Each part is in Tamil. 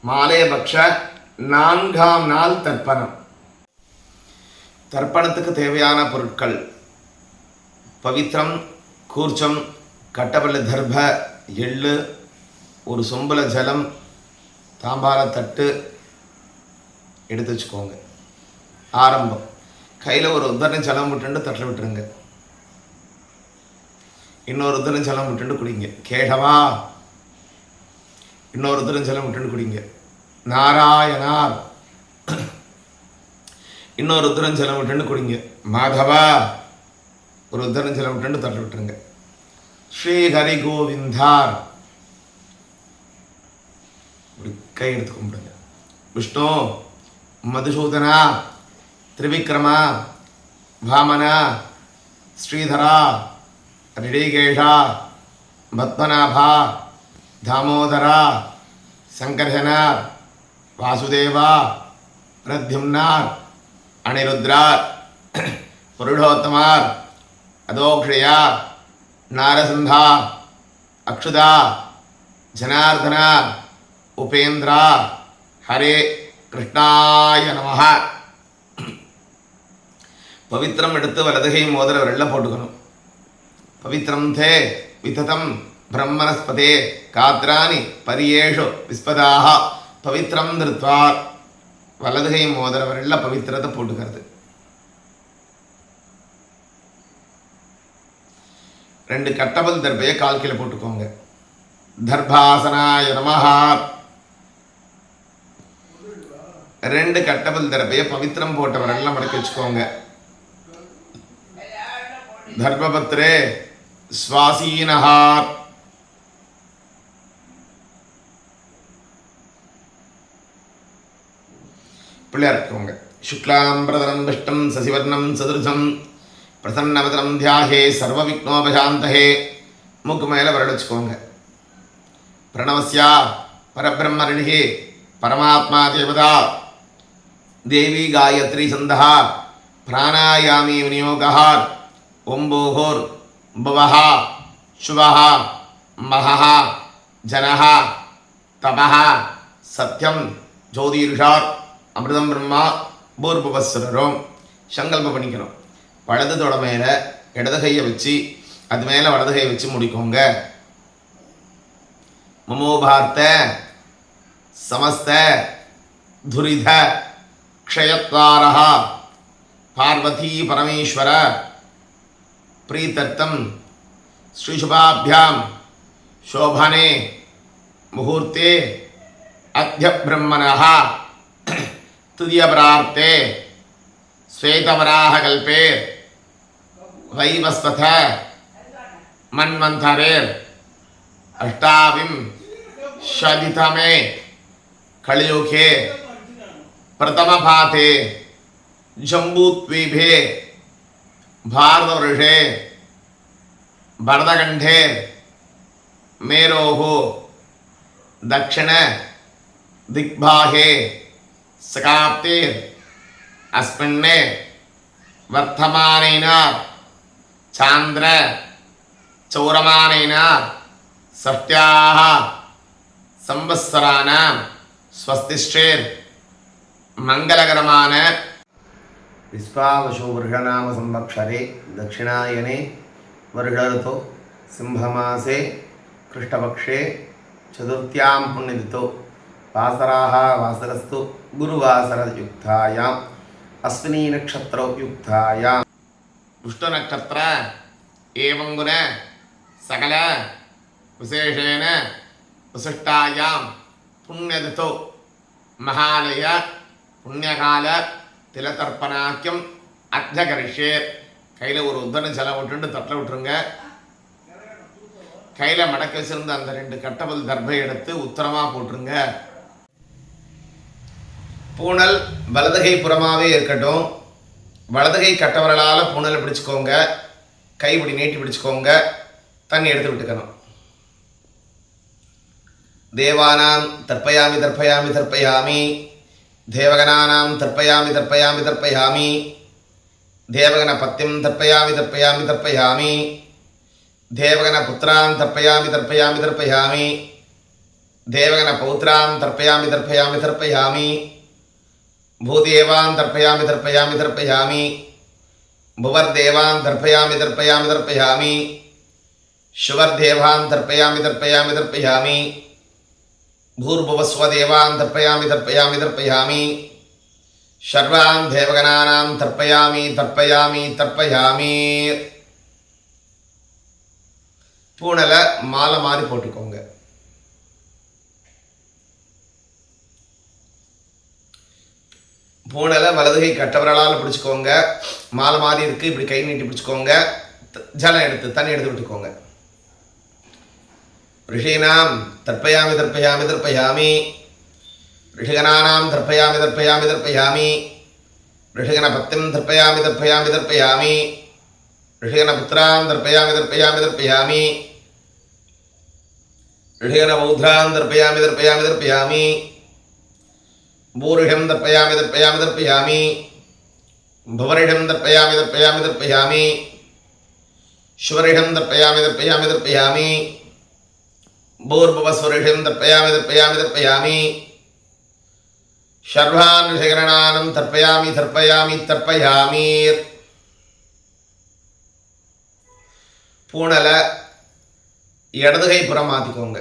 மாலையபக்ஷ 4ஆம் நாள் தர்ப்பணம். தர்ப்பணத்துக்கு தேவையான பொருட்கள்: பவித்திரம், கூர்ச்சம், கட்டபல்ல தர்ப, எள்ளு, ஒரு சொம்புல ஜலம், தாம்பால தட்டு எடுத்து வச்சுக்கோங்க. ஆரம்பம்: கையில் ஒரு உத்தரணம் ஜலம் விட்டுண்டு தட்டில் விட்டுருங்க. இன்னொரு உத்தரம் ஜலம் விட்டுண்டு குடிங்க. கேடவா. இன்னொரு உத்தரம் ஜலம் விட்டுண்டு குடிங்க. நாராயணார். இன்னொரு உத்தரம் ஜலம் விட்டுண்டு குடிங்க. மாதவா. ஒரு உத்தரம் ஜலம் விட்டுண்டு தட்டில் விட்டுருங்க. ஸ்ரீ ஹரி கோவிந்தார். கை எடுத்து கும்பிடுங்க. விஷ்ணு, மதுசூதனா, திரிவிக்ரமா, வாமனா, ஸ்ரீதரா, ரிஷிகேஷா, பத்மநாபா, தாமோதரா, சங்கர்ஷனா, வாசுதேவா, பிரத்யும்னார், அனிருத்ரார், புருஷோத்தமார், அதோக்ஷயா, நாரசிந்தா, அக்ஷுதா, ஜனார்தனா, உபேந்திரா. ஹரே கிருஷ்ணாய நமஹ. பவித்திரம் எடுத்து வலதுகை மோதிர விரல்ல போட்டுக்கணும். பவித்திரம் தே விததம் பிரம்மணஸ்பதே காத்ராணி பரியேஷு விஸ்பதாக. பவித்திரம் திருத்வா வலதுகை மோதிர விரல்ல பவித்திரத்தை போட்டுக்கிறது. 2 கட்டபல் தர்பையை கால் கீழே போட்டுக்கோங்க. தர்பாசனாய நமஹ. 2 கட்டபல் தர்பையை பவித்திரம் போட்ட விரல்ல மடக்கி வச்சுக்கோங்க. தர்பபத்ரே ஸ்வாசீனஹா. பிள்ளையார் இருக்கவங்க. சுக்லாம் பிரதனம் விஷ்டம் சசிவர்ணம் சதுர்ஜம் பிரசன்னவதனம் தியாகே சர்வ விக்னோபசாந்தகே. மூக்கு மேலே விரல் வச்சுக்கோங்க. பிரணவஸ்யா பரபிரம்ம ரிணிகே பரமாத்மா தேவதா தேவி காயத்ரி சந்தஹா பிராணாயாமி விநியோகः. ஓம் பூஹுர் புவः சுவः மஹः ஜனः தபः சத்யம் ஜோதிர்ஷாத் அமிர்தம் பிரம்மா பூர்புவஸ்வரம். சங்கல்பம் பண்ணிக்கணும். வலது தொட மேலே இடது கையை வச்சு அது மேலே வலது கையை வச்சு முடிக்கோங்க. மமோபார்த்த சமஸ்த துரித க்ஷயத்வாரः பார்வதி பரமேஸ்வர பிரீத்தர்த்தம் ஸ்ரீசுபாபியாம் சோபனே முகூர்த்தே அத்ய பிரம்மணः துதியபரார்த்தே ஸ்வேதவராக கல்பே வைவஸ்வத மன்வந்தரேர் அஷ்டாவிம் ஷதிதமே கலியுகே பிரதமபாதே ஜம்பூத்வீபே भारतवर्षे भरतकण्ठे मेरोः दक्षिण दिग्भागे सकाप्ते अस्मिन् वर्तमानेन चान्द्र चौरमानेन षष्ट्याः संवत्सराणां स्वस्तिश्चेत् मंगलकरमान विश्वावशो वर्षनाम संवत्सरे दक्षिणायने वर्षऋतौ सिंहमासे कृष्णपक्षे चतुर्थ्यां पुण्यतिथौ वासराः वासरस्तु गुरुवासरयुक्तायां अश्विनी नक्षत्रौ युक्तायां पुष्ट नक्षत्र एवं गुण सकल विशेषेण विशिष्टायां पुण्यतिथौ महालय पुण्यकाल तिलतर्पणाख्यम अध्यकरिष्ये. கையில் ஒரு உத்தரண ஜலம் விட்டுட்டு தட்டில் விட்டுருங்க. கையில் மடக்க வச்சிருந்த அந்த 2 கட்டபல் தர்பை எடுத்து உத்தரமாக போட்டுருங்க. பூனல் வலதுகை புறமாகவே இருக்கட்டும். வலதுகை கட்டவரலால் பூனலை பிடிச்சிக்கோங்க. கைப்பிடி நீட்டி பிடிச்சிக்கோங்க. தண்ணி எடுத்து விட்டுக்கணும். தேவானாம் தர்ப்பயாமி தர்ப்பயாமி தர்ப்பயாமி தேவகனானாம் தர்ப்பயாமி தர்ப்பயாமி தர்ப்பயாமி தேவகன பத்தியம் தர்ப்பயாமி தர்ப்பயாமி தர்ப்பயாமி தேவகன புத்திரான் தர்ப்பயாமி தர்ப்பயாமி தர்ப்பயாமி தேவகன பௌத்ரான் தர்ப்பயாமி தர்ப்பயாமி தர்ப்பயாமி பூதேவான் தர்ப்பயாமி தர்ப்பயாமி தர்ப்பயாமி புவர்தேவான் தர்ப்பயாமி தர்ப்பயாமி தர்ப்பயாமி शुवर्देवान् तर्पयामि तर्पयामि तर्पयामि भूर्भुवस्वदेवान् तर्पयामि तर्पयामि तर्पयामि सर्वान् देवगणानां तर्पयामि तर्पयामि तर्पयामि பூணல மாலை மாதிரி போட்டுக்கோங்க. பூணல வலதுகை கட்டவரலால் பிடிச்சுக்கோங்க. மாலை மாதிரி இருக்கு, இப்படி கை நீட்டி பிடிச்சுக்கோங்க. ஜலம் எடுத்து தண்ணி எடுத்து விட்டுக்கோங்க. ऋषीणां तर्पयामि तर्पयामि तर्पयामि ऋषिगणानां तर्पयामि तर्पयामि तर्पयामि ऋषिगणपत्नीं तर्पयामि तर्पयामि तर्पयामि ऋषिगणपुत्रां तर्पयामि तर्पयामि तर्पयामि ऋषिगणबौद्धां तर्पयामि तर्पयामि तर्पयामि भूरिषं तर्पयामि तर्पयामि तर्पयामि भुवरिषं तर्पयामि तर्पयामि तर्पयामि शुवरिषं तर्पयामि तर्पयामि तर्पयामि भूर्भुवस्वरिषं तर्पयामि तर्पयामि तर्पयामि सर्वान् ऋषिगणानां तर्पयामि तर्पयामि तर्पयामि பூணல இடதுகை புறம் மாத்திக்கோங்க.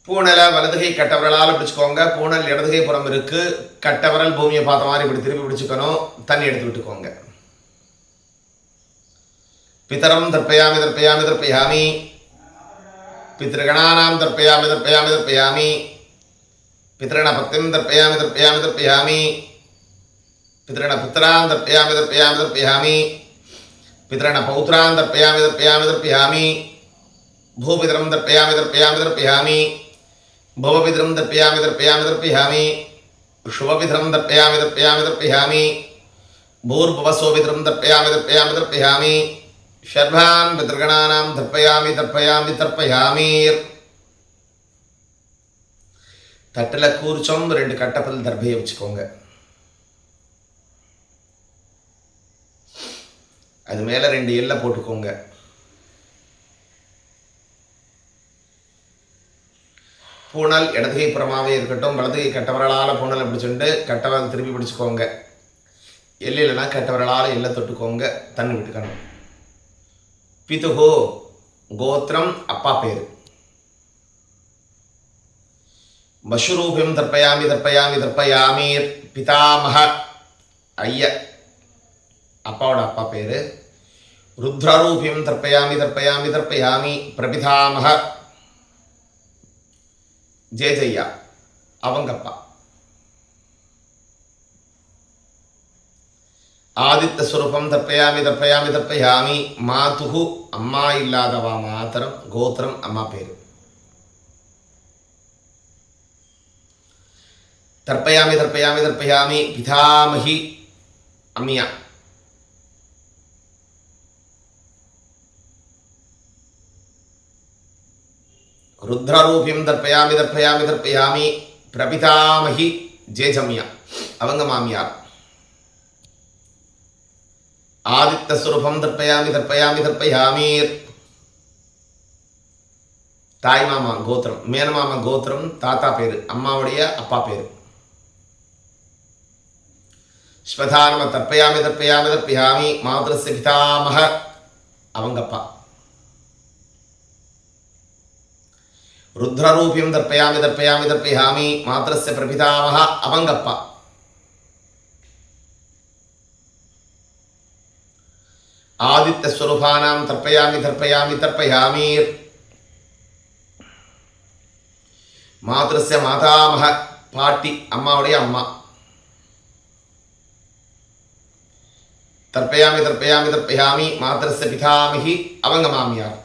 பூணல வலதுகை கட்டவரலால் பிடிச்சுக்கோங்க. பூணல் இடதுகை புறம் இருக்கு. கட்டவரல் பூமியை பார்த்த மாதிரி இப்படி திருப்பி பிடிச்சுக்கணும். தண்ணி எடுத்து விட்டுக்கோங்க. पितरं तर्पयामि तर्पयामि तर्पयामि पितृगणानां तर्पयामि तर्पयामि तर्पयामि पितृगणपत्नीं तर्पयामि तर्पयामि तर्पयामि पितृगणपुत्रान् तर्पयामि तर्पयामि तर्पयामि पितृगणपौत्रान् तर्पयामि तर्पयामि तर्पयामि भूपितरं तर्पयामि तर्पयामि तर्पयामि भवपितरं तर्पयामि तर्पयामि तर्पयामि शुभपितरं तर्पयामि तर्पयामि तर्पयामि भूर्भुवस्वपितरं तर्पयामि तर्पयामि तर्पयामि सर्वान् पितृगणानां तर्पयामि तर्पयामि तर्पयामि தட்டில் கூர்ச்சம் 2 கட்டப்பல் தர்பையை வச்சுக்கோங்க. அது மேலே 2 எல்லை போட்டுக்கோங்க. பூணல் இடதுகை புறமாவே இருக்கட்டும். வலதுகை கட்டவரலால் பூணலை பிடிச்சுட்டு கட்டவரல் திருப்பி பிடிச்சுக்கோங்க. எல்லையிலனா கட்டவரலால் எல்லை தொட்டுக்கோங்க. தண்ணி விட்டுக்கணும். பிதுகோ கோத்திரம் அப்பா பேர். பசுரூபியம் தர்ப்பயாமி தர்ப்பயாமி தர்ப்பயாமி பிதாமக ஐய அப்பாவோட அப்பா பேரு. ருத்ரரூபியம் தர்ப்பயாமி தர்ப்பயாமி தர்ப்பயாமி பிரபிதாமக ஜெயஜய்யா அவங்க அப்பா. ஆதித்த ஸ்வரூபம் தர்ப்பயாமி தர்ப்பயாமி தர்ப்பயாமி மாதுகு அம்மா இல்லாதவா மாத்திரம் கோத்திரம் அம்மா பேரு. தர்ப்பயாமி தர்ப்பயாமி தர்ப்பயாமி பிதாமகி அம்மியா. ருத்ரரூபியம் தர்ப்பயாமி தர்ப்பயாமி தர்ப்பயாமி பிரபிதாமகி ஜேஜம்யா அவங்க மாமியார். ஆதித்த ஸ்வரூபம் தர்ப்பயாமி தர்ப்பயாமி தர்ப்பயாமி தாய் மாமா கோத்திரம் மேனமாமா கோத்திரம் தாத்தா பேரு அம்மாவுடைய அப்பா பேரு. ஸ்வதானம தர்ப்பயாமி தர்ப்பயாமி தர்ப்பயாமி மாத்ரஸ்ய பிதாமக அவங்க அப்பா. ருத்ரரூபியம் தர்ப்பயாமி தர்ப்பயாமி தர்ப்பயாமி மாத்ரஸ்ய பிரபிதாமக அவங்க அப்பா. ஆதித்த ஸ்வரூபானாம் தர்ப்பயாமி தர்ப்பயாமி தர்ப்பயாமி மாத்ரஸ்ய மாதாமக பாட்டி அம்மாவுடைய அம்மா. தர்ப்பயாமி தர்ப்பயாமி தர்ப்பயாமி மாத்ரஸ்ய பிதாமகி அவங்க மாமியார்.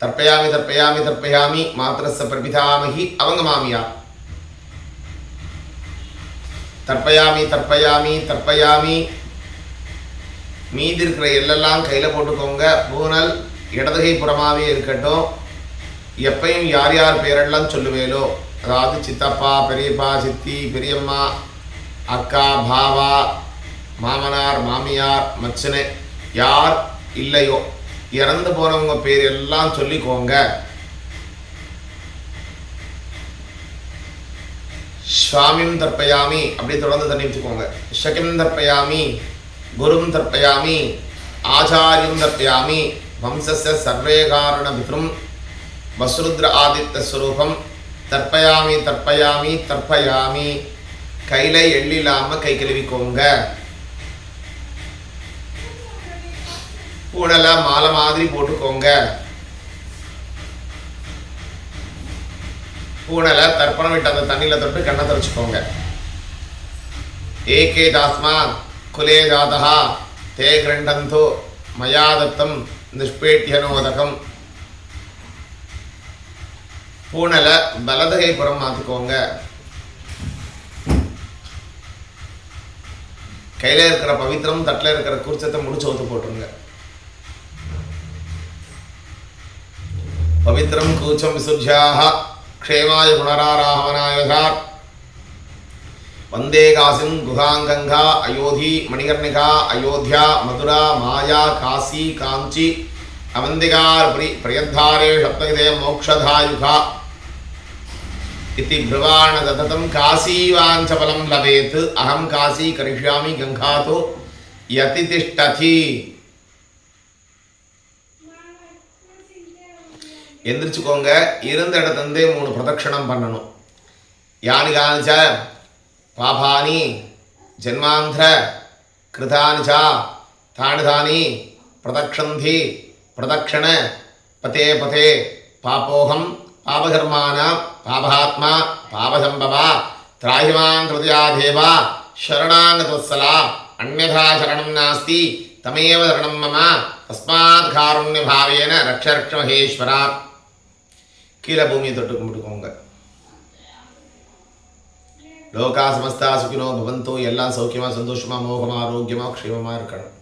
தர்ப்பயாமி தர்ப்பயாமி தர்ப்பயாமி மாத்ரஸ்ய பிரபிதாமகி அவங்க மாமியார். தர்ப்பயாமி தர்ப்பயாமி தர்ப்பயாமி மீதி இருக்கிற எல்லெல்லாம் கையில் போட்டுக்கோங்க. பூனல் இடதுகை புறமாவே இருக்கட்டும். எப்பையும் யார் யார் பேரெல்லாம் சொல்லுவேலோ, அதாவது சித்தப்பா, பெரியப்பா, சித்தி, பெரியம்மா, அக்கா, பாவா, மாமனார், மாமியார், மச்சனை யார் இல்லையோ இறந்து போனவங்க பேர் எல்லாம் சொல்லிக்கோங்க. ஸ்வாமிம் தர்ப்பயாமி அப்படி தொடர்ந்து தண்ணி வச்சுக்கோங்க. ஷகிம் தர்ப்பயாமி, குரும் தர்ப்பயாமி, ஆச்சாரியம் தர்ப்பயாமி, வம்சஸ்ய சர்வே காரண பித்ரும் வசுருத்ர ஆதித்ய ஸ்வரூபம் தர்ப்பயாமி தர்ப்பயாமி தர்ப்பயாமி. கையில எள்ளில்லாம கை கழுவிக்கோங்க. பூனலை மாலை மாதிரி போட்டுக்கோங்க. பூனலை தர்ப்பணம் விட்டு அந்த தண்ணியில் தொட்டு கண்ணை தொடச்சுக்கோங்க. ஏகே தாஸ்மா குலே ஜாதா தே கிரண்டந்தோ மயாதத்தம் நிஷ்பேட்டியனோதகம். பூனலை வலதுகை புறம் மாற்றிக்கோங்க. கையில் இருக்கிற பவித்திரம் தட்டில் இருக்கிற கூர்ச்சத்தை முடிச்சு ஊத்து போட்டுருங்க. பவித்ரம் கூச்சம் விசுர்ஜ்யாக க்ஷேமாய புனராராமனாய வந்தே காசிம் குகாங்கங்கா அயோத்தி மணிகர்ணிகா அயோத்தியா மதுரா மாயா காசி காஞ்சி அவந்திகார் பிரியத்தாரே சப்தகிதே மோக்ஷதாயுகா इति ब्रुवाण ददतं काशीवांचफलं लभेत् अहं काशी करिष्यामि गंगा तो यति तिष्ठति. எந்திரிச்சுக்கோங்க. இருந்த இடத்துலேருந்தே 3 பிரதட்சணம் பண்ணணும். யானி காணிச்ச பாபானி ஜென்மாந்திர கிருதானி ச தானி தானி பிரதக்ஷந்தி பிரதக்ஷண பதே பதே பாபோகம் பாபகர்மான பாபஹாத்மா பாபசம்பவா திராஹிமான் கிருதயா தேவா சரணாங்கதவத்சலா அன்யதா சரணம் நாஸ்தி தமேவ சரணம் மம தஸ்மாத் காருண்ய பாவேன ரக்ஷ ரக்ஷ மகேஸ்வரா. கீழே பூமியை தொட்டு கும்பிட்டுக்கோங்க. லோகா சமஸ்தா சுகினோ பவந்தோ. எல்லாம் சௌக்கியமா சந்தோஷமா மோகமா ஆரோக்கியமா க்ஷேமமா இருக்கணும்.